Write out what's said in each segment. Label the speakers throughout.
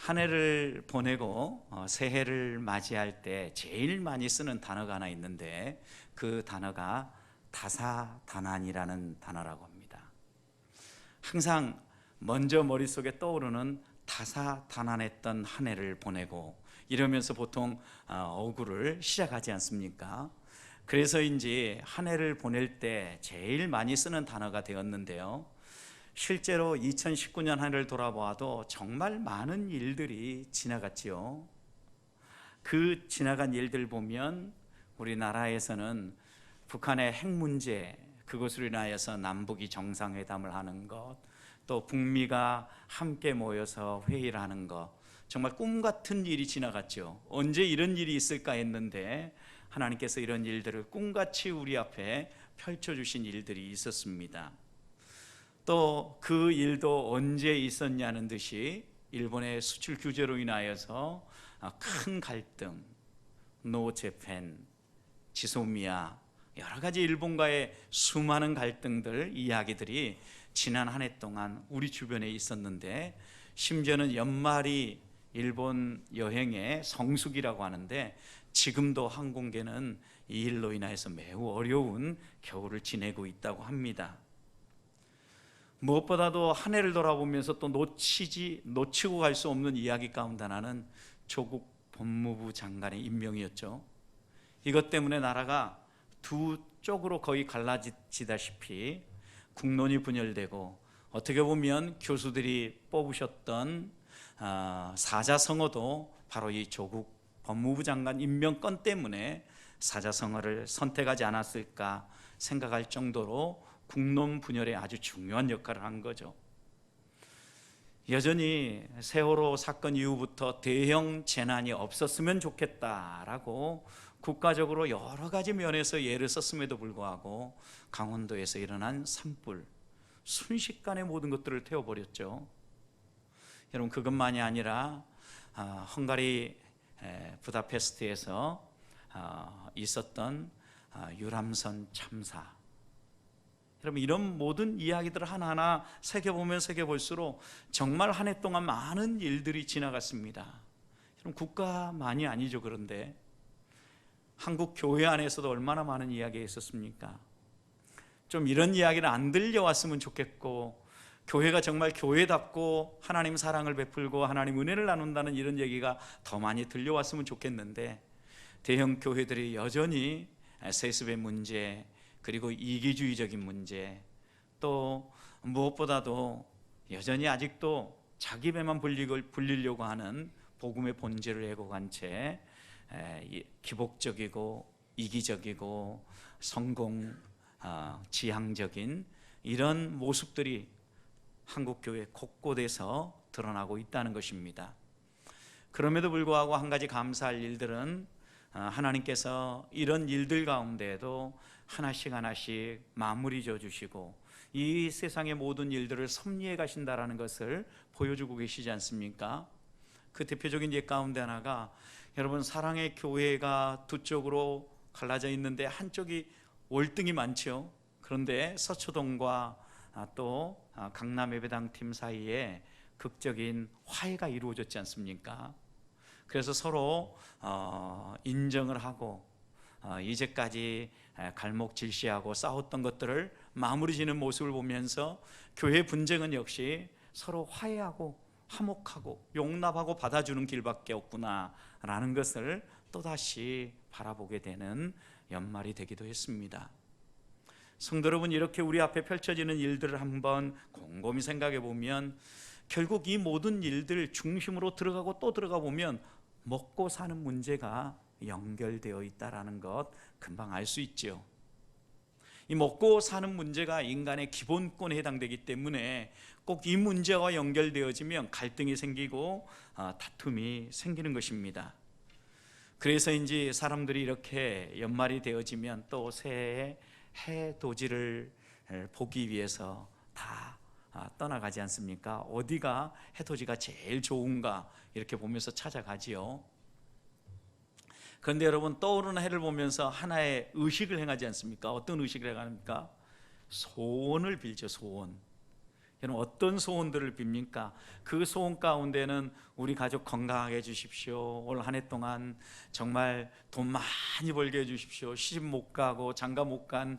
Speaker 1: 한 해를 보내고 새해를 맞이할 때 제일 많이 쓰는 단어가 하나 있는데 그 단어가 다사다난이라는 단어라고 합니다. 항상 먼저 머릿속에 떠오르는 다사다난했던 한 해를 보내고 이러면서 보통 어구를 시작하지 않습니까? 그래서인지 한 해를 보낼 때 제일 많이 쓰는 단어가 되었는데요, 실제로 2019년 한 해를 돌아보아도 정말 많은 일들이 지나갔지요. 그 지나간 일들 보면 우리나라에서는 북한의 핵 문제, 그것으로 인하여서 남북이 정상회담을 하는 것, 또 북미가 함께 모여서 회의를 하는 것, 정말 꿈 같은 일이 지나갔죠. 언제 이런 일이 있을까 했는데 하나님께서 이런 일들을 꿈같이 우리 앞에 펼쳐주신 일들이 있었습니다. 또 그 일도 언제 있었냐는 듯이 일본의 수출 규제로 인하여서 큰 갈등, 노 재팬, 지소미아, 여러 가지 일본과의 수많은 갈등들, 이야기들이 지난 한 해 동안 우리 주변에 있었는데, 심지어는 연말이 일본 여행의 성수기라고 하는데 지금도 항공계는 이 일로 인해서 매우 어려운 겨울을 지내고 있다고 합니다. 무엇보다도 한 해를 돌아보면서 또 놓치고 갈 수 없는 이야기 가운데 하나는 조국 법무부 장관의 임명이었죠. 이것 때문에 나라가 두 쪽으로 거의 갈라지다시피 국론이 분열되고, 어떻게 보면 교수들이 뽑으셨던 사자성어도 바로 이 조국 법무부 장관 임명건 때문에 사자성어를 선택하지 않았을까 생각할 정도로 국론 분열에 아주 중요한 역할을 한 거죠. 여전히 세월호 사건 이후부터 대형 재난이 없었으면 좋겠다라고 국가적으로 여러 가지 면에서 예를 썼음에도 불구하고 강원도에서 일어난 산불, 순식간에 모든 것들을 태워버렸죠. 여러분, 그것만이 아니라 헝가리 부다페스트에서 있었던 유람선 참사, 여러분, 이런 모든 이야기들을 하나하나 새겨보면 새겨볼수록 정말 한 해 동안 많은 일들이 지나갔습니다. 여러분, 국가만이 아니죠. 그런데 한국 교회 안에서도 얼마나 많은 이야기가 있었습니까? 좀 이런 이야기는 안 들려왔으면 좋겠고, 교회가 정말 교회답고 하나님 사랑을 베풀고 하나님 은혜를 나눈다는 이런 얘기가 더 많이 들려왔으면 좋겠는데, 대형 교회들이 여전히 세습의 문제, 그리고 이기주의적인 문제, 또 무엇보다도 여전히 아직도 자기 배만 불리려고 하는 복음의 본질을 왜곡한 채 기복적이고 이기적이고 성공 지향적인 이런 모습들이 한국교회 곳곳에서 드러나고 있다는 것입니다. 그럼에도 불구하고 한 가지 감사할 일들은 하나님께서 이런 일들 가운데에도 하나씩 하나씩 마무리 져주시고 이 세상의 모든 일들을 섭리해 가신다라는 것을 보여주고 계시지 않습니까? 그 대표적인 예 가운데 하나가, 여러분, 사랑의 교회가 두 쪽으로 갈라져 있는데 한쪽이 월등히 많죠. 그런데 서초동과 또 강남 예배당팀 사이에 극적인 화해가 이루어졌지 않습니까? 그래서 서로 인정을 하고 이제까지 갈목질시하고 싸웠던 것들을 마무리 지는 모습을 보면서 교회 분쟁은 역시 서로 화해하고 화목하고 용납하고 받아주는 길밖에 없구나라는 것을 또다시 바라보게 되는 연말이 되기도 했습니다. 성도 여러분, 이렇게 우리 앞에 펼쳐지는 일들을 한번 곰곰이 생각해 보면 결국 이 모든 일들 중심으로 들어가고 또 들어가 보면 먹고 사는 문제가 연결되어 있다는 것 금방 알 수 있죠. 이 먹고 사는 문제가 인간의 기본권에 해당되기 때문에 꼭 이 문제와 연결되어지면 갈등이 생기고 다툼이 생기는 것입니다. 그래서인지 사람들이 이렇게 연말이 되어지면 또 새해에 해돋이를 보기 위해서 다 떠나가지 않습니까? 어디가 해돋이가 제일 좋은가 이렇게 보면서 찾아가지요. 그런데 여러분, 떠오르는 해를 보면서 하나의 의식을 행하지 않습니까? 어떤 의식을 행합니까? 소원을 빌죠. 소원. 여러분 어떤 소원들을 빕니까? 그 소원 가운데는 우리 가족 건강하게 해주십시오. 올 한 해 동안 정말 돈 많이 벌게 해주십시오. 시집 못 가고 장가 못 간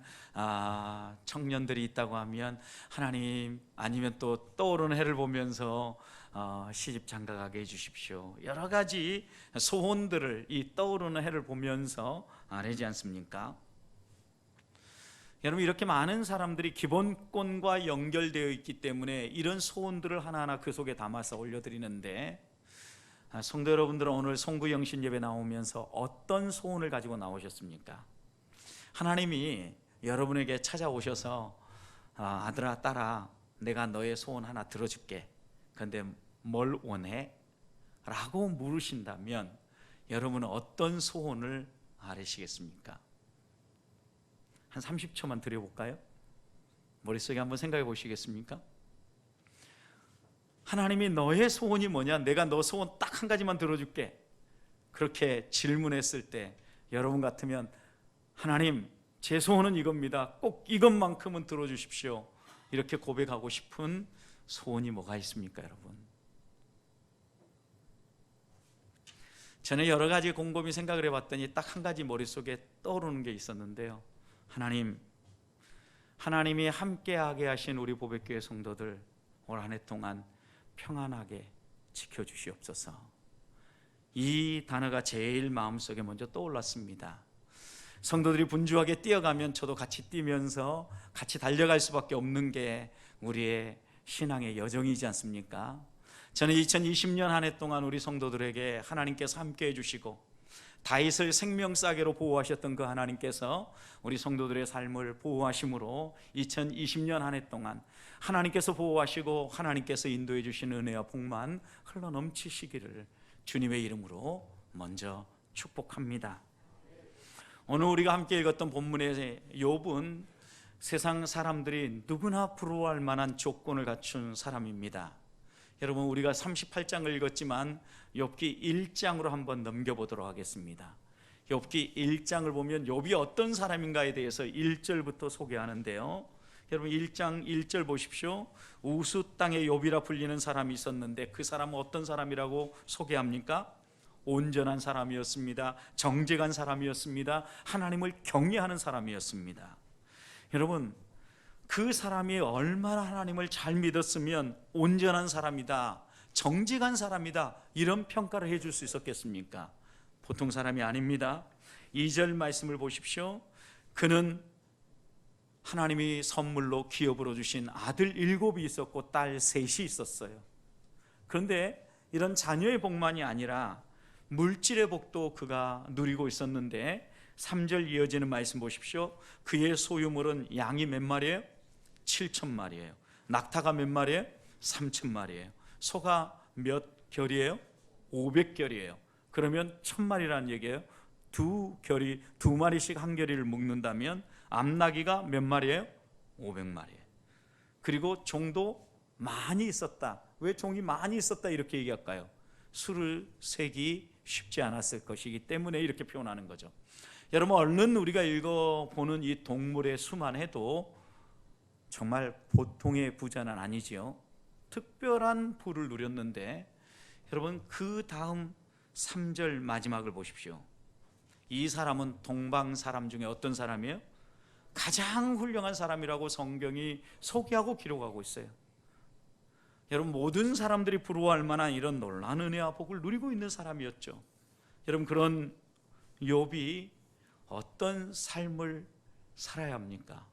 Speaker 1: 청년들이 있다고 하면 하나님, 아니면 또 떠오르는 해를 보면서 시집 장가 가게 해주십시오. 여러 가지 소원들을 이 떠오르는 해를 보면서 하지 않습니까? 여러분 이렇게 많은 사람들이 기본권과 연결되어 있기 때문에 이런 소원들을 하나하나 그 속에 담아서 올려드리는데, 성도 여러분들은 오늘 송구영신 예배 나오면서 어떤 소원을 가지고 나오셨습니까? 하나님이 여러분에게 찾아오셔서 아들아 딸아 내가 너의 소원 하나 들어줄게, 그런데 뭘 원해? 라고 물으신다면 여러분은 어떤 소원을 아뢰시겠습니까? 한 30초만 드려볼까요? 머릿속에 한번 생각해 보시겠습니까? 하나님이 너의 소원이 뭐냐? 내가 너 소원 딱 한 가지만 들어줄게, 그렇게 질문했을 때 여러분 같으면 하나님 제 소원은 이겁니다, 꼭 이것만큼은 들어주십시오, 이렇게 고백하고 싶은 소원이 뭐가 있습니까 여러분? 저는 여러 가지 곰곰이 생각을 해봤더니 딱 한 가지 머릿속에 떠오르는 게 있었는데요. 하나님이 함께하게 하신 우리 보배교회 성도들 올 한 해 동안 평안하게 지켜주시옵소서. 이 단어가 제일 마음속에 먼저 떠올랐습니다. 성도들이 분주하게 뛰어가면 저도 같이 뛰면서 같이 달려갈 수밖에 없는 게 우리의 신앙의 여정이지 않습니까? 저는 2020년 한 해 동안 우리 성도들에게 하나님께서 함께해 주시고 다윗을 생명싸개로 보호하셨던 그 하나님께서 우리 성도들의 삶을 보호하심으로 2020년 한 해 동안 하나님께서 보호하시고 하나님께서 인도해 주신 은혜와 복만 흘러넘치시기를 주님의 이름으로 먼저 축복합니다. 오늘 우리가 함께 읽었던 본문의 욥은 세상 사람들이 누구나 부러워할 만한 조건을 갖춘 사람입니다. 여러분 우리가 38장을 읽었지만 욥기 1장으로 한번 넘겨보도록 하겠습니다. 욥기 1장을 보면 욥이 어떤 사람인가에 대해서 1절부터 소개하는데요. 여러분 1장 1절 보십시오. 우수 땅의 욥이라 불리는 사람이 있었는데 그 사람은 어떤 사람이라고 소개합니까? 온전한 사람이었습니다. 정직한 사람이었습니다. 하나님을 경외하는 사람이었습니다. 여러분 그 사람이 얼마나 하나님을 잘 믿었으면 온전한 사람이다, 정직한 사람이다, 이런 평가를 해줄 수 있었겠습니까? 보통 사람이 아닙니다. 2절 말씀을 보십시오. 그는 하나님이 선물로 기업으로 주신 아들 7이 있었고 딸 3이 있었어요. 그런데 이런 자녀의 복만이 아니라 물질의 복도 그가 누리고 있었는데 3절 이어지는 말씀 보십시오. 그의 소유물은 양이 몇 마리예요? 7,000마리예요. 낙타가 몇 마리예요? 3,000마리예요. 소가 몇 결이에요? 500결이에요. 그러면 1,000마리라는 얘기예요. 두 마리씩 한 결이를 묶는다면 암나귀가 몇 마리예요? 500마리예요. 그리고 종도 많이 있었다. 왜 종이 많이 있었다 이렇게 얘기할까요? 수를 세기 쉽지 않았을 것이기 때문에 이렇게 표현하는 거죠. 여러분 얼른 우리가 읽어보는 이 동물의 수만 해도 정말 보통의 부자는 아니지요. 특별한 부를 누렸는데 여러분 그 다음 3절 마지막을 보십시오. 이 사람은 동방 사람 중에 어떤 사람이에요? 가장 훌륭한 사람이라고 성경이 소개하고 기록하고 있어요. 여러분 모든 사람들이 부러워할 만한 이런 놀라운 은혜와 복을 누리고 있는 사람이었죠. 여러분 그런 욥이 어떤 삶을 살아야 합니까?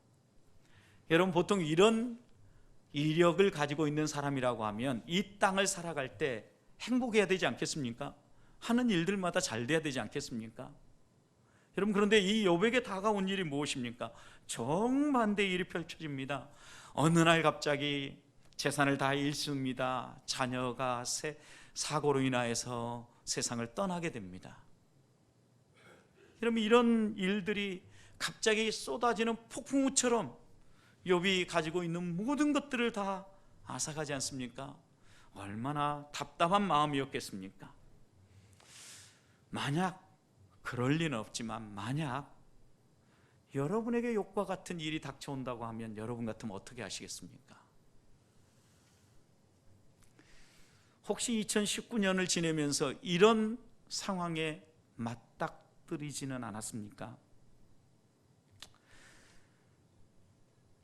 Speaker 1: 여러분 보통 이런 이력을 가지고 있는 사람이라고 하면 이 땅을 살아갈 때 행복해야 되지 않겠습니까? 하는 일들마다 잘 돼야 되지 않겠습니까? 여러분 그런데 이 욥에게 다가온 일이 무엇입니까? 정반대의 일이 펼쳐집니다. 어느 날 갑자기 재산을 다 잃습니다. 자녀가 사고로 인하여서 세상을 떠나게 됩니다. 여러분 이런 일들이 갑자기 쏟아지는 폭풍우처럼 욥이 가지고 있는 모든 것들을 다 앗아가지 않습니까? 얼마나 답답한 마음이었겠습니까? 만약 그럴 리는 없지만 만약 여러분에게 욥과 같은 일이 닥쳐온다고 하면 여러분 같으면 어떻게 하시겠습니까? 혹시 2019년을 지내면서 이런 상황에 맞닥뜨리지는 않았습니까?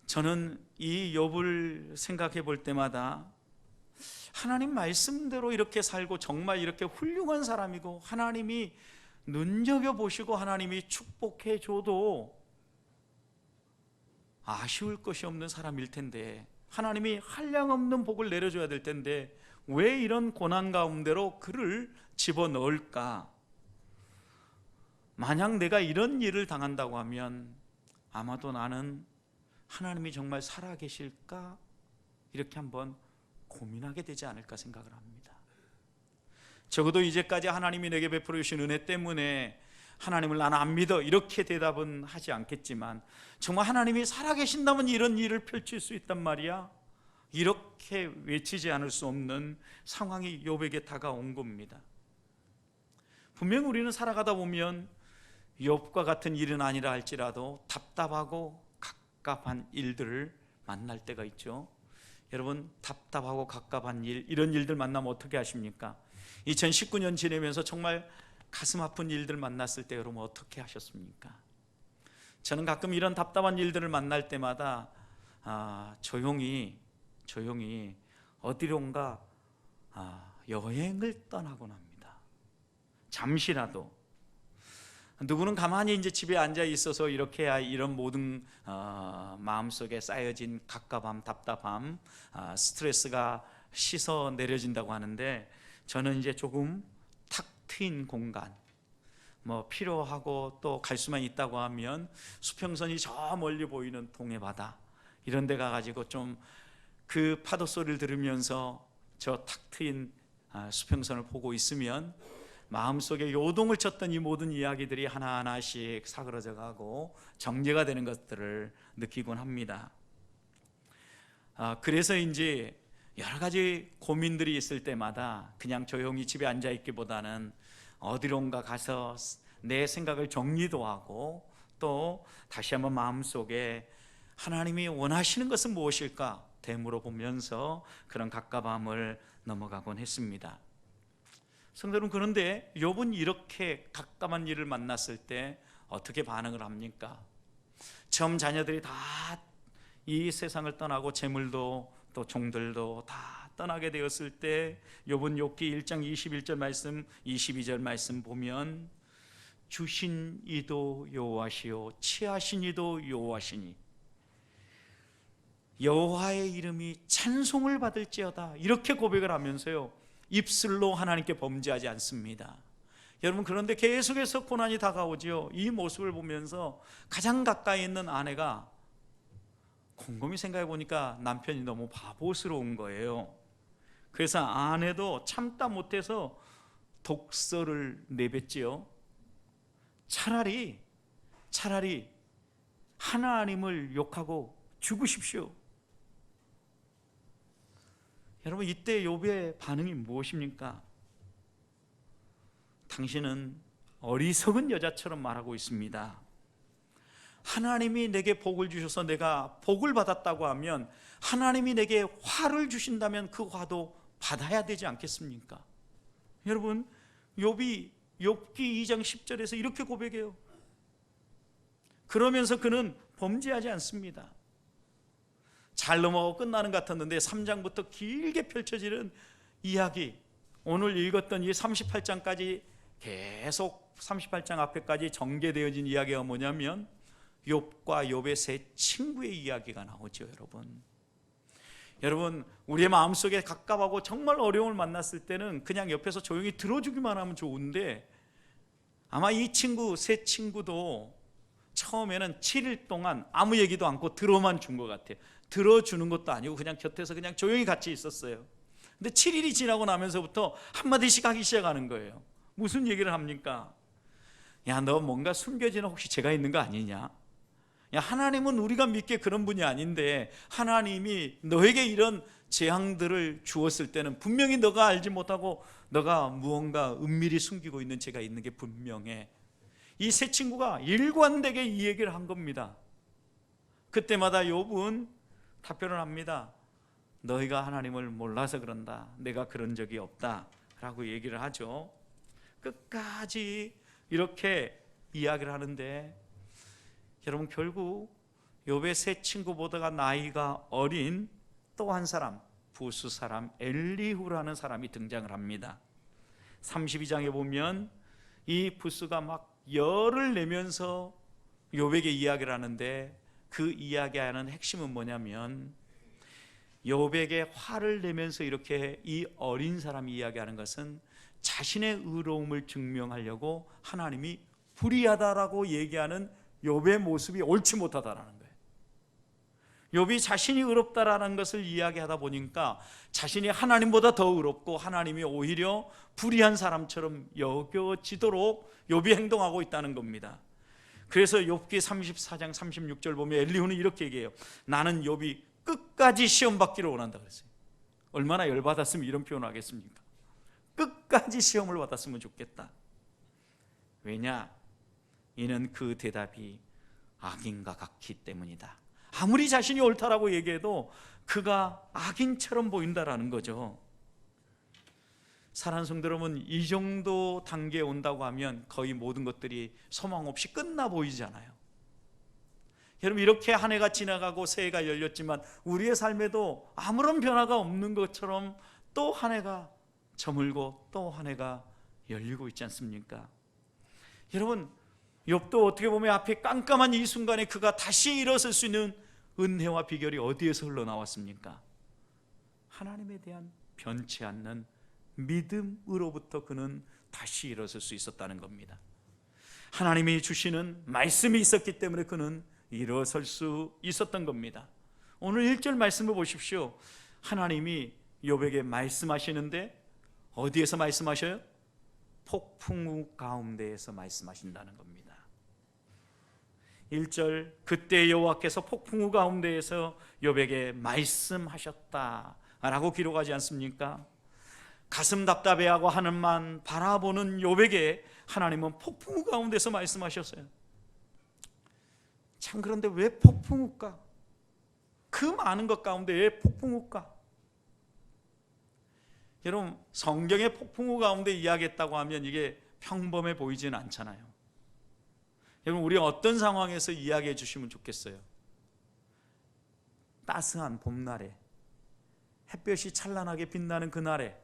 Speaker 1: 저는 이 욥을 생각해 볼 때마다 하나님 말씀대로 이렇게 살고 정말 이렇게 훌륭한 사람이고 하나님이 눈여겨보시고 하나님이 축복해 줘도 아쉬울 것이 없는 사람일 텐데, 하나님이 한량없는 복을 내려줘야 될 텐데 왜 이런 고난 가운데로 그를 집어넣을까? 만약 내가 이런 일을 당한다고 하면 아마도 나는 하나님이 정말 살아계실까? 이렇게 한번 고민하게 되지 않을까 생각을 합니다. 적어도 이제까지 하나님이 내게 베풀어 주신 은혜 때문에 하나님을 나는 안 믿어 이렇게 대답은 하지 않겠지만, 정말 하나님이 살아계신다면 이런 일을 펼칠 수 있단 말이야, 이렇게 외치지 않을 수 없는 상황이 욥에게 다가온 겁니다. 분명 우리는 살아가다 보면 욥과 같은 일은 아니라 할지라도 답답하고 갑갑한 일들을 만날 때가 있죠. 여러분, 답답하고 갑갑한 일, 이런 일들 만나면 어떻게 하십니까? 2019년 지내면서 정말 가슴 아픈 일들 만났을 때 여러분 어떻게 하셨습니까? 저는 가끔 이런 답답한 일들을 만날 때마다 조용히 어디론가 여행을 떠나곤 합니다. 잠시라도. 누구는 가만히 이제 집에 앉아 있어서 이렇게 해야 이런 모든 마음속에 쌓여진 갑갑함, 답답함, 스트레스가 씻어 내려진다고 하는데, 저는 이제 조금 탁 트인 공간, 뭐 필요하고 또 갈 수만 있다고 하면 수평선이 저 멀리 보이는 동해바다 이런 데 가가지고 좀 그 파도 소리를 들으면서 저 탁 트인 수평선을 보고 있으면 마음속에 요동을 쳤던 이 모든 이야기들이 하나하나씩 사그러져 가고 정리가 되는 것들을 느끼곤 합니다. 그래서인지 여러 가지 고민들이 있을 때마다 그냥 조용히 집에 앉아 있기보다는 어디론가 가서 내 생각을 정리도 하고 또 다시 한번 마음속에 하나님이 원하시는 것은 무엇일까 되물어 보면서 그런 갑갑함을 넘어가곤 했습니다. 성도 여러분, 그런데 욥은 이렇게 갑갑한 일을 만났을 때 어떻게 반응을 합니까? 처음 자녀들이 다 이 세상을 떠나고 재물도 또 종들도 다 떠나게 되었을 때 욥은 욥기 1장 21절 말씀 22절 말씀 보면 주신 이도 여호와시요 취하신 이도 여호와시니 여호와의 이름이 찬송을 받을지어다, 이렇게 고백을 하면서요 입술로 하나님께 범죄하지 않습니다. 여러분, 그런데 계속해서 고난이 다가오지요. 이 모습을 보면서 가장 가까이 있는 아내가 곰곰이 생각해 보니까 남편이 너무 바보스러운 거예요. 그래서 아내도 참다 못해서 독서를 내뱉지요. 차라리 하나님을 욕하고 죽으십시오. 여러분, 이때 욥의 반응이 무엇입니까? 당신은 어리석은 여자처럼 말하고 있습니다. 하나님이 내게 복을 주셔서 내가 복을 받았다고 하면 하나님이 내게 화를 주신다면 그 화도 받아야 되지 않겠습니까? 여러분, 욥기 2장 10절에서 이렇게 고백해요. 그러면서 그는 범죄하지 않습니다. 잘 넘어가고 끝나는 것 같았는데 3장부터 길게 펼쳐지는 이야기, 오늘 읽었던 이 38장까지 계속 38장 앞에까지 전개되어진 이야기가 뭐냐면 욥과 욥의 세 친구의 이야기가 나오죠. 여러분, 우리의 마음속에 갑갑하고 정말 어려움을 만났을 때는 그냥 옆에서 조용히 들어주기만 하면 좋은데, 아마 이 세 친구도 처음에는 7일 동안 아무 얘기도 않고 들어만 준 것 같아요. 들어주는 것도 아니고 그냥 곁에서 그냥 조용히 같이 있었어요. 근데 7일이 지나고 나면서부터 한마디씩 하기 시작하는 거예요. 무슨 얘기를 합니까? 야, 너 뭔가 숨겨지는 혹시 죄가 있는 거 아니냐? 야, 하나님은 우리가 믿기에 그런 분이 아닌데 하나님이 너에게 이런 재앙들을 주었을 때는 분명히 너가 알지 못하고 너가 무언가 은밀히 숨기고 있는 죄가 있는 게 분명해. 이 세 친구가 일관되게 이 얘기를 한 겁니다. 그때마다 욥은 답변을 합니다. 너희가 하나님을 몰라서 그런다. 내가 그런 적이 없다 라고 얘기를 하죠. 끝까지 이렇게 이야기를 하는데, 여러분 결국 욥의 세 친구보다가 나이가 어린 또 한 사람, 부수 사람 엘리후라는 사람이 등장을 합니다. 32장에 보면 이 부수가 막 열을 내면서 욥에게 이야기를 하는데, 그 이야기하는 핵심은 뭐냐면, 욥에게 화를 내면서 이렇게 이 어린 사람이 이야기하는 것은 자신의 의로움을 증명하려고 하나님이 불의하다라고 얘기하는 욥의 모습이 옳지 못하다라는 거예요. 욥이 자신이 의롭다라는 것을 이야기하다 보니까 자신이 하나님보다 더 의롭고 하나님이 오히려 불의한 사람처럼 여겨지도록 욥이 행동하고 있다는 겁니다. 그래서 욥기 34장 36절 보면 엘리후는 이렇게 얘기해요. 나는 욥이 끝까지 시험 받기를 원한다 그랬어요. 얼마나 열받았으면 이런 표현을 하겠습니까? 끝까지 시험을 받았으면 좋겠다. 왜냐? 이는 그 대답이 악인과 같기 때문이다. 아무리 자신이 옳다라고 얘기해도 그가 악인처럼 보인다라는 거죠. 사랑하는 성도 여러분, 이 정도 단계에 온다고 하면 거의 모든 것들이 소망 없이 끝나 보이잖아요. 여러분, 이렇게 한 해가 지나가고 새해가 열렸지만 우리의 삶에도 아무런 변화가 없는 것처럼 또 한 해가 저물고 또 한 해가 열리고 있지 않습니까? 여러분, 욥도 어떻게 보면 앞에 깜깜한 이 순간에 그가 다시 일어설 수 있는 은혜와 비결이 어디에서 흘러나왔습니까? 하나님에 대한 변치 않는 믿음으로부터 그는 다시 일어설 수 있었다는 겁니다. 하나님이 주시는 말씀이 있었기 때문에 그는 일어설 수 있었던 겁니다. 오늘 1절 말씀을 보십시오. 하나님이 욥에게 말씀하시는데 어디에서 말씀하셔요? 폭풍우 가운데에서 말씀하신다는 겁니다. 1절, 그때 여호와께서 폭풍우 가운데에서 욥에게 말씀하셨다라고 기록하지 않습니까? 가슴 답답해하고 하늘만 바라보는 욥에게 하나님은 폭풍우 가운데서 말씀하셨어요. 참, 그런데 왜 폭풍우일까? 그 많은 것 가운데 왜 폭풍우일까? 여러분, 성경의 폭풍우 가운데 이야기했다고 하면 이게 평범해 보이지는 않잖아요. 여러분, 우리 어떤 상황에서 이야기해 주시면 좋겠어요? 따스한 봄날에, 햇볕이 찬란하게 빛나는 그날에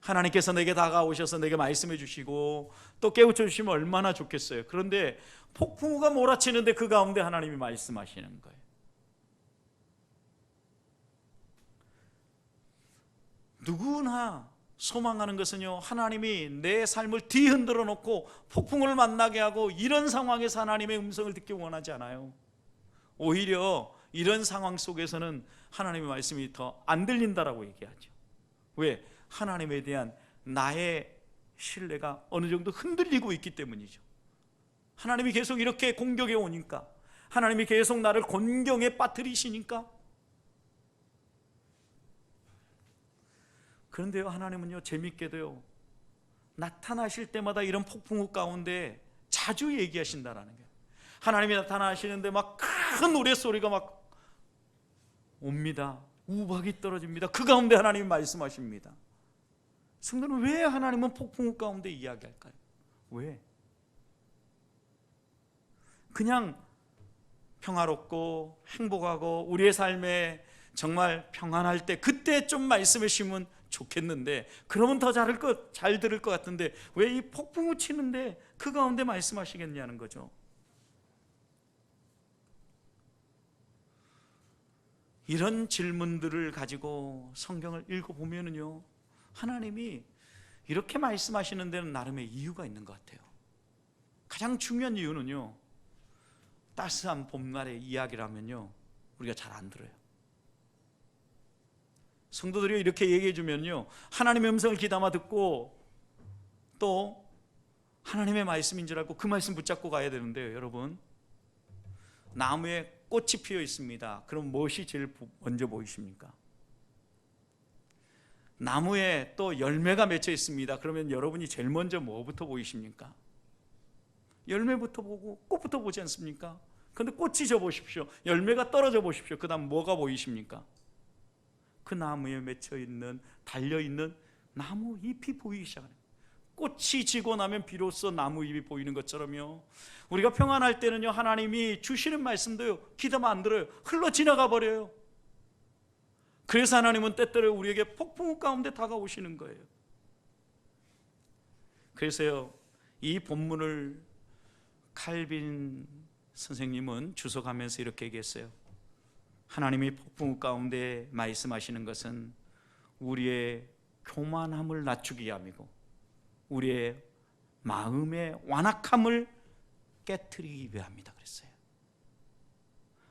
Speaker 1: 하나님께서 내게 다가오셔서 내게 말씀해 주시고 또 깨우쳐 주시면 얼마나 좋겠어요. 그런데 폭풍우가 몰아치는데 그 가운데 하나님이 말씀하시는 거예요. 누구나 소망하는 것은요, 하나님이 내 삶을 뒤흔들어 놓고 폭풍을 만나게 하고 이런 상황에서 하나님의 음성을 듣기 원하지 않아요. 오히려 이런 상황 속에서는 하나님의 말씀이 더 안 들린다라고 얘기하죠. 왜? 하나님에 대한 나의 신뢰가 어느 정도 흔들리고 있기 때문이죠. 하나님이 계속 이렇게 공격해 오니까, 하나님이 계속 나를 곤경에 빠뜨리시니까. 그런데요, 하나님은요, 재밌게도요, 나타나실 때마다 이런 폭풍우 가운데 자주 얘기하신다라는 거예요. 하나님이 나타나시는데 막 큰 노랫소리가 막 옵니다. 우박이 떨어집니다. 그 가운데 하나님이 말씀하십니다. 성도는 왜 하나님은 폭풍우 가운데 이야기할까요? 왜? 그냥 평화롭고 행복하고 우리의 삶에 정말 평안할 때 그때 좀 말씀해 주시면 좋겠는데, 그러면 더 잘 들을 것 같은데 왜 이 폭풍우 치는데 그 가운데 말씀하시겠냐는 거죠. 이런 질문들을 가지고 성경을 읽어보면요, 하나님이 이렇게 말씀하시는 데는 나름의 이유가 있는 것 같아요. 가장 중요한 이유는요, 따스한 봄날의 이야기를 하면요, 우리가 잘 안 들어요. 성도들이 이렇게 얘기해 주면요, 하나님의 음성을 귀담아 듣고 또 하나님의 말씀인 줄 알고 그 말씀 붙잡고 가야 되는데요, 여러분, 나무에 꽃이 피어 있습니다. 그럼 무엇이 제일 먼저 보이십니까? 나무에 또 열매가 맺혀 있습니다. 그러면 여러분이 제일 먼저 뭐부터 보이십니까? 열매부터 보고 꽃부터 보지 않습니까? 그런데 꽃이 져 보십시오. 열매가 떨어져 보십시오. 그 다음 뭐가 보이십니까? 그 나무에 맺혀 있는, 달려 있는 나무 잎이 보이기 시작하는 거예요. 꽃이 지고 나면 비로소 나무 잎이 보이는 것처럼요, 우리가 평안할 때는요, 하나님이 주시는 말씀도요, 기도만 안 들어요. 흘러 지나가 버려요. 그래서 하나님은 때때로 우리에게 폭풍 가운데 다가오시는 거예요. 그래서요, 이 본문을 칼빈 선생님은 주석하면서 이렇게 얘기했어요. 하나님이 폭풍 가운데 말씀하시는 것은 우리의 교만함을 낮추기 위함이고 우리의 마음의 완악함을 깨트리기 위함이다 그랬어요.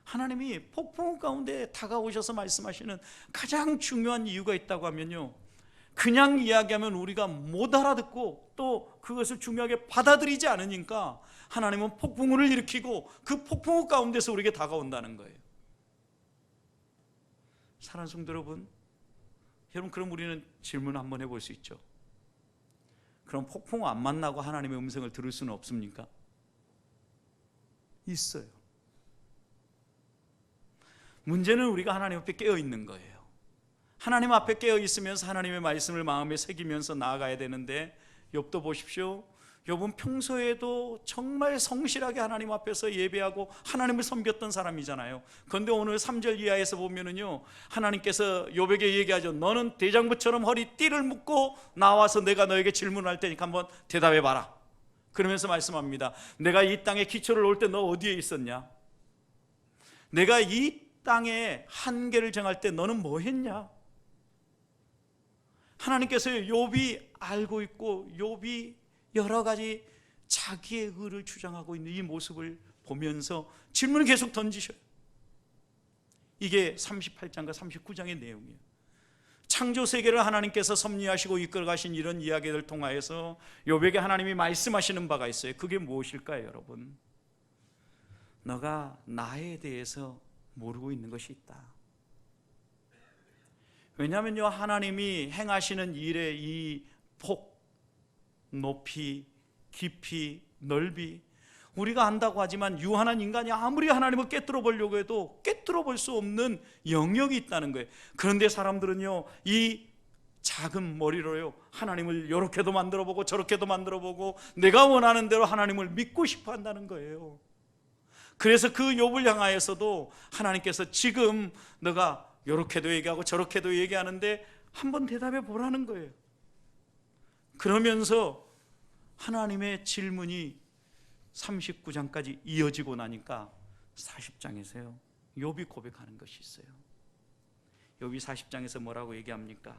Speaker 1: 하나님이 폭풍 가운데 다가오셔서 말씀하시는 가장 중요한 이유가 있다고 하면요, 그냥 이야기하면 우리가 못 알아듣고 또 그것을 중요하게 받아들이지 않으니까 하나님은 폭풍우를 일으키고 그 폭풍우 가운데서 우리에게 다가온다는 거예요. 사랑하는 성도 여러분, 그럼 우리는 질문 한번 해볼 수 있죠. 그럼 폭풍우 안 만나고 하나님의 음성을 들을 수는 없습니까? 있어요. 문제는 우리가 하나님 앞에 깨어 있는 거예요. 하나님 앞에 깨어 있으면서 하나님의 말씀을 마음에 새기면서 나아가야 되는데, 욥도 보십시오. 욥은 평소에도 정말 성실하게 하나님 앞에서 예배하고 하나님을 섬겼던 사람이잖아요. 그런데 오늘 3절 이하에서 보면은요, 하나님께서 욥에게 얘기하죠. 너는 대장부처럼 허리띠를 묶고 나와서 내가 너에게 질문할 테니까 한번 대답해 봐라. 그러면서 말씀합니다. 내가 이 땅에 기초를 놓을 때 너 어디에 있었냐? 내가 이 땅에 한계를 정할 때 너는 뭐 했냐? 하나님께서 욥이 알고 있고 욥이 여러 가지 자기의 의를 주장하고 있는 이 모습을 보면서 질문을 계속 던지셔요. 이게 38장과 39장의 내용이에요. 창조 세계를 하나님께서 섭리하시고 이끌어가신 이런 이야기를 통하여서 욥에게 하나님이 말씀하시는 바가 있어요. 그게 무엇일까요, 여러분? 너가 나에 대해서 모르고 있는 것이 있다. 왜냐하면요, 하나님이 행하시는 일의 이 폭, 높이, 깊이, 넓이, 우리가 안다고 하지만 유한한 인간이 아무리 하나님을 깨뜨려 보려고 해도 깨뜨려 볼 수 없는 영역이 있다는 거예요. 그런데 사람들은요, 이 작은 머리로요, 하나님을 이렇게도 만들어 보고 저렇게도 만들어 보고 내가 원하는 대로 하나님을 믿고 싶어 한다는 거예요. 그래서 그 욥을 향하여서도 하나님께서 지금 너가 이렇게도 얘기하고 저렇게도 얘기하는데 한번 대답해 보라는 거예요. 그러면서 하나님의 질문이 39장까지 이어지고 나니까 40장에서요, 욥이 고백하는 것이 있어요. 욥이 40장에서 뭐라고 얘기합니까?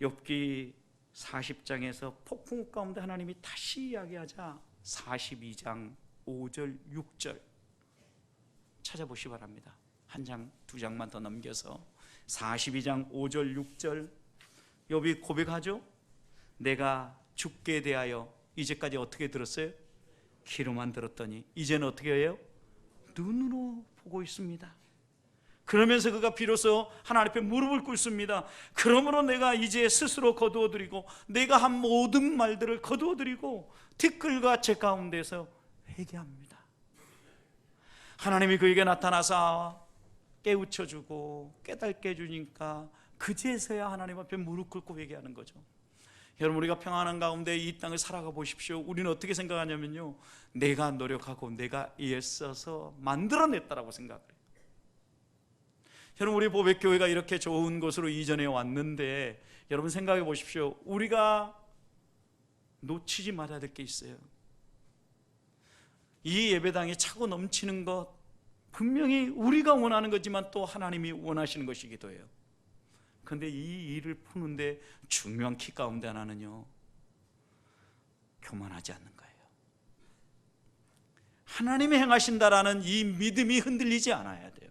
Speaker 1: 욥기 40장에서 폭풍 가운데 하나님이 다시 이야기하자 42장 5절 6절 찾아보시기 바랍니다. 한 장, 두 장만 더 넘겨서 42장 5절 6절 욥이 고백하죠. 내가 죽게 대하여 이제까지 어떻게 들었어요? 귀로만 들었더니 이제는 어떻게 해요? 눈으로 보고 있습니다. 그러면서 그가 비로소 하나님 앞에 무릎을 꿇습니다. 그러므로 내가 이제 스스로 거두어드리고 내가 한 모든 말들을 거두어드리고 티끌과 제 가운데서 회개합니다. 하나님이 그에게 나타나서 깨우쳐주고 깨닫게 해주니까 그제서야 하나님 앞에 무릎 꿇고 회개하는 거죠. 여러분, 우리가 평안한 가운데 이 땅을 살아가 보십시오. 우리는 어떻게 생각하냐면요, 내가 노력하고 내가 애써서 만들어냈다라고 생각을 해요. 여러분, 우리 보백교회가 이렇게 좋은 곳으로 이전해 왔는데 여러분 생각해 보십시오. 우리가 놓치지 말아야 될 게 있어요. 이 예배당이 차고 넘치는 것 분명히 우리가 원하는 거지만 또 하나님이 원하시는 것이기도 해요. 그런데 이 일을 푸는데 중요한 키 가운데 하나는요, 교만하지 않는 거예요. 하나님이 행하신다라는 이 믿음이 흔들리지 않아야 돼요.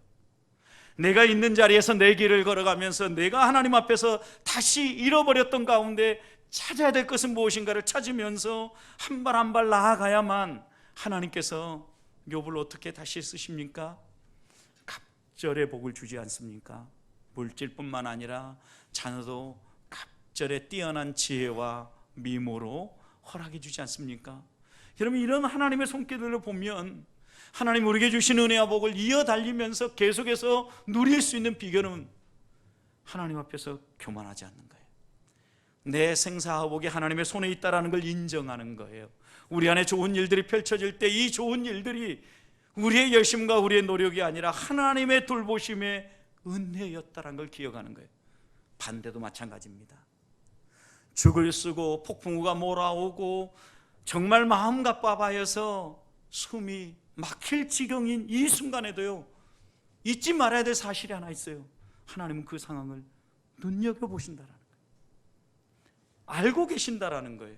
Speaker 1: 내가 있는 자리에서 내 길을 걸어가면서 내가 하나님 앞에서 다시 잃어버렸던 가운데 찾아야 될 것은 무엇인가를 찾으면서 한 발 한 발 나아가야만 하나님께서 욥을 어떻게 다시 쓰십니까? 갑절의 복을 주지 않습니까? 물질뿐만 아니라 자녀도 갑절의 뛰어난 지혜와 미모로 허락해 주지 않습니까? 여러분, 이런 하나님의 손길들을 보면 하나님 우리에게 주신 은혜와 복을 이어 달리면서 계속해서 누릴 수 있는 비결은 하나님 앞에서 교만하지 않는 거예요. 내 생사화복이 하나님의 손에 있다는 걸 인정하는 거예요. 우리 안에 좋은 일들이 펼쳐질 때 이 좋은 일들이 우리의 열심과 우리의 노력이 아니라 하나님의 돌보심의 은혜였다는 걸 기억하는 거예요. 반대도 마찬가지입니다. 죽을 쓰고 폭풍우가 몰아오고 정말 마음 가빠봐여서 숨이 막힐 지경인 이 순간에도요, 잊지 말아야 될 사실이 하나 있어요. 하나님은 그 상황을 눈여겨보신다라는 거예요. 알고 계신다라는 거예요.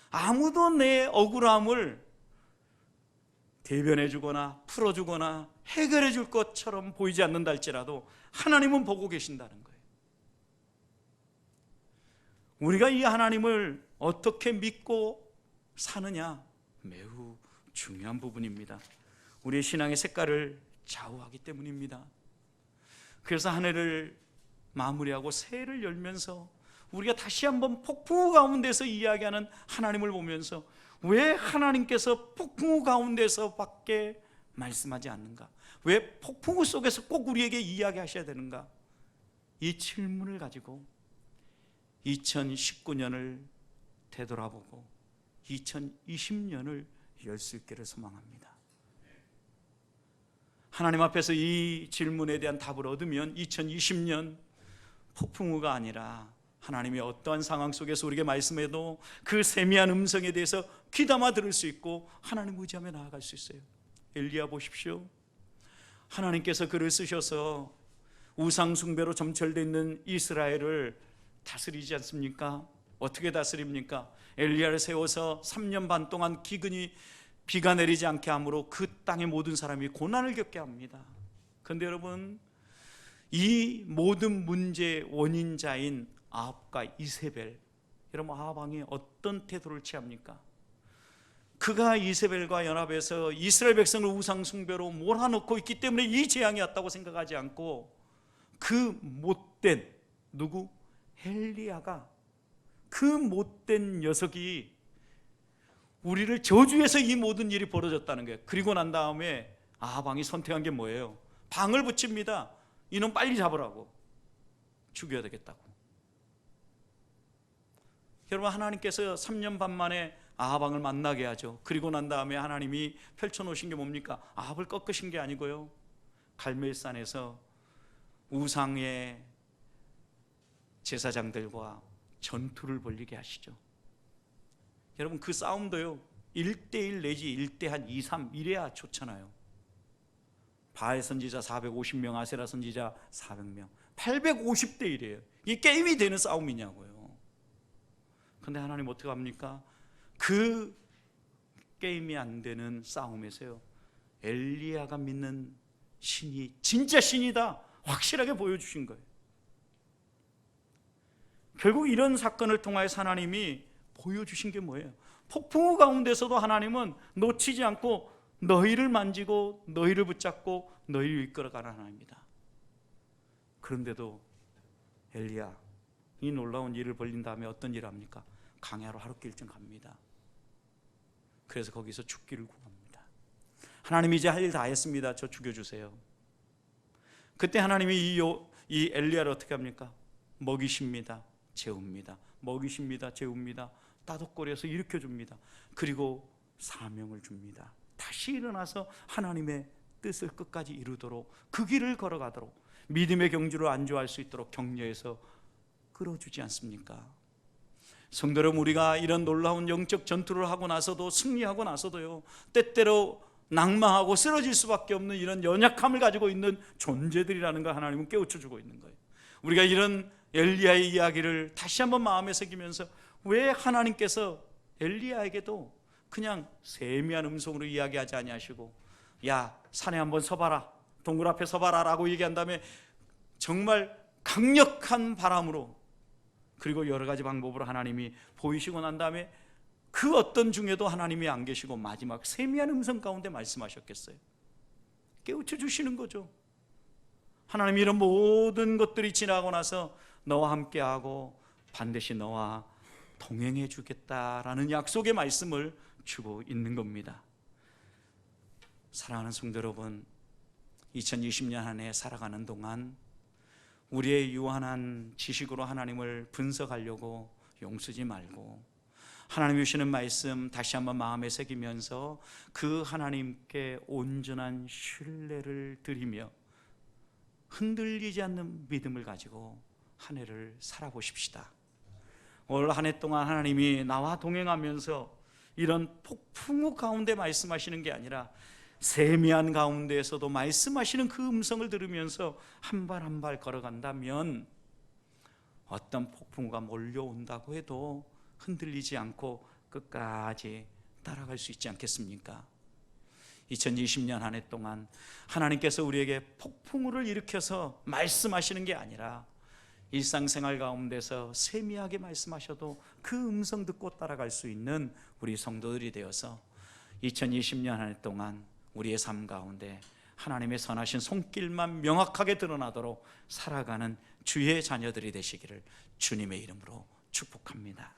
Speaker 1: 아무도 내 억울함을 대변해 주거나 풀어 주거나 해결해 줄 것처럼 보이지 않는다 할지라도 하나님은 보고 계신다는 거예요. 우리가 이 하나님을 어떻게 믿고 사느냐, 매우 중요한 부분입니다. 우리의 신앙의 색깔을 좌우하기 때문입니다. 그래서 한 해를 마무리하고 새해를 열면서 우리가 다시 한번 폭풍우 가운데서 이야기하는 하나님을 보면서 왜 하나님께서 폭풍우 가운데서 밖에 말씀하지 않는가? 왜 폭풍우 속에서 꼭 우리에게 이야기하셔야 되는가? 이 질문을 가지고 2019년을 되돌아보고 2020년을 열 수 있기를 소망합니다. 하나님 앞에서 이 질문에 대한 답을 얻으면 2020년 폭풍우가 아니라 하나님이 어떠한 상황 속에서 우리에게 말씀해도 그 세미한 음성에 대해서 귀담아 들을 수 있고 하나님 의지하며 나아갈 수 있어요. 엘리야 보십시오. 하나님께서 그를 쓰셔서 우상 숭배로 점철되어 있는 이스라엘을 다스리지 않습니까? 어떻게 다스립니까? 엘리야를 세워서 3년 반 동안 기근이 비가 내리지 않게 함으로 그 땅의 모든 사람이 고난을 겪게 합니다. 그런데 여러분, 이 모든 문제의 원인자인 아합과 이세벨, 여러분 아합 왕이 어떤 태도를 취합니까? 그가 이세벨과 연합해서 이스라엘 백성을 우상 숭배로 몰아넣고 있기 때문에 이 재앙이 왔다고 생각하지 않고 그 못된 누구? 엘리야가, 그 못된 녀석이 우리를 저주해서 이 모든 일이 벌어졌다는 거예요. 그리고 난 다음에 아합 왕이 선택한 게 뭐예요? 방을 붙입니다. 이놈 빨리 잡으라고, 죽여야 되겠다고. 여러분, 하나님께서 3년 반 만에 아합 왕을 만나게 하죠. 그리고 난 다음에 하나님이 펼쳐놓으신 게 뭡니까? 아합을 꺾으신 게 아니고요, 갈멜산에서 우상의 제사장들과 전투를 벌이게 하시죠. 여러분, 그 싸움도요 1대1 내지 1대 한 2, 3 이래야 좋잖아요. 바알 선지자 450명, 아세라 선지자 400명, 850대 1이에요. 이게 게임이 되는 싸움이냐고요. 근데 하나님 어떻게 합니까? 그 게임이 안 되는 싸움에서요, 엘리야가 믿는 신이 진짜 신이다 확실하게 보여주신 거예요. 결국 이런 사건을 통하여서 하나님이 보여주신 게 뭐예요? 폭풍우 가운데서도 하나님은 놓치지 않고 너희를 만지고 너희를 붙잡고 너희를 이끌어가는 하나님이다. 그런데도 엘리야, 이 놀라운 일을 벌린 다음에 어떤 일을 합니까? 강야로 하룻길쯤 갑니다. 그래서 거기서 죽기를 구합니다. 하나님 이제 할 일 다 했습니다. 저 죽여주세요. 그때 하나님이 이 엘리야를 어떻게 합니까? 먹이십니다. 재웁니다. 먹이십니다. 재웁니다. 따독거려서 일으켜줍니다. 그리고 사명을 줍니다. 다시 일어나서 하나님의 뜻을 끝까지 이루도록, 그 길을 걸어가도록, 믿음의 경주를 안주할 수 있도록 격려해서 끌어주지 않습니까? 성도 여러분, 우리가 이런 놀라운 영적 전투를 하고 나서도, 승리하고 나서도요, 때때로 낭망하고 쓰러질 수밖에 없는 이런 연약함을 가지고 있는 존재들이라는 걸 하나님은 깨우쳐주고 있는 거예요. 우리가 이런 엘리야의 이야기를 다시 한번 마음에 새기면서, 왜 하나님께서 엘리야에게도 그냥 세미한 음성으로 이야기하지 아니하시고, 야, 산에 한번 서봐라, 동굴 앞에 서봐라 라고 얘기한 다음에 정말 강력한 바람으로, 그리고 여러 가지 방법으로 하나님이 보이시고 난 다음에 그 어떤 중에도 하나님이 안 계시고 마지막 세미한 음성 가운데 말씀하셨겠어요? 깨우쳐 주시는 거죠. 하나님이 이런 모든 것들이 지나고 나서 너와 함께하고 반드시 너와 동행해 주겠다라는 약속의 말씀을 주고 있는 겁니다. 사랑하는 성도 여러분, 2020년 한 해 살아가는 동안 우리의 유한한 지식으로 하나님을 분석하려고 용쓰지 말고 하나님이 주시는 말씀 다시 한번 마음에 새기면서 그 하나님께 온전한 신뢰를 드리며 흔들리지 않는 믿음을 가지고 한 해를 살아보십시다. 올 한 해 동안 하나님이 나와 동행하면서 이런 폭풍우 가운데 말씀하시는 게 아니라 세미한 가운데에서도 말씀하시는 그 음성을 들으면서 한 발 한 발 걸어간다면 어떤 폭풍우가 몰려온다고 해도 흔들리지 않고 끝까지 따라갈 수 있지 않겠습니까? 2020년 한 해 동안 하나님께서 우리에게 폭풍우를 일으켜서 말씀하시는 게 아니라 일상생활 가운데서 세미하게 말씀하셔도 그 음성 듣고 따라갈 수 있는 우리 성도들이 되어서 2020년 한 해 동안 우리의 삶 가운데 하나님의 선하신 손길만 명확하게 드러나도록 살아가는 주의 자녀들이 되시기를 주님의 이름으로 축복합니다.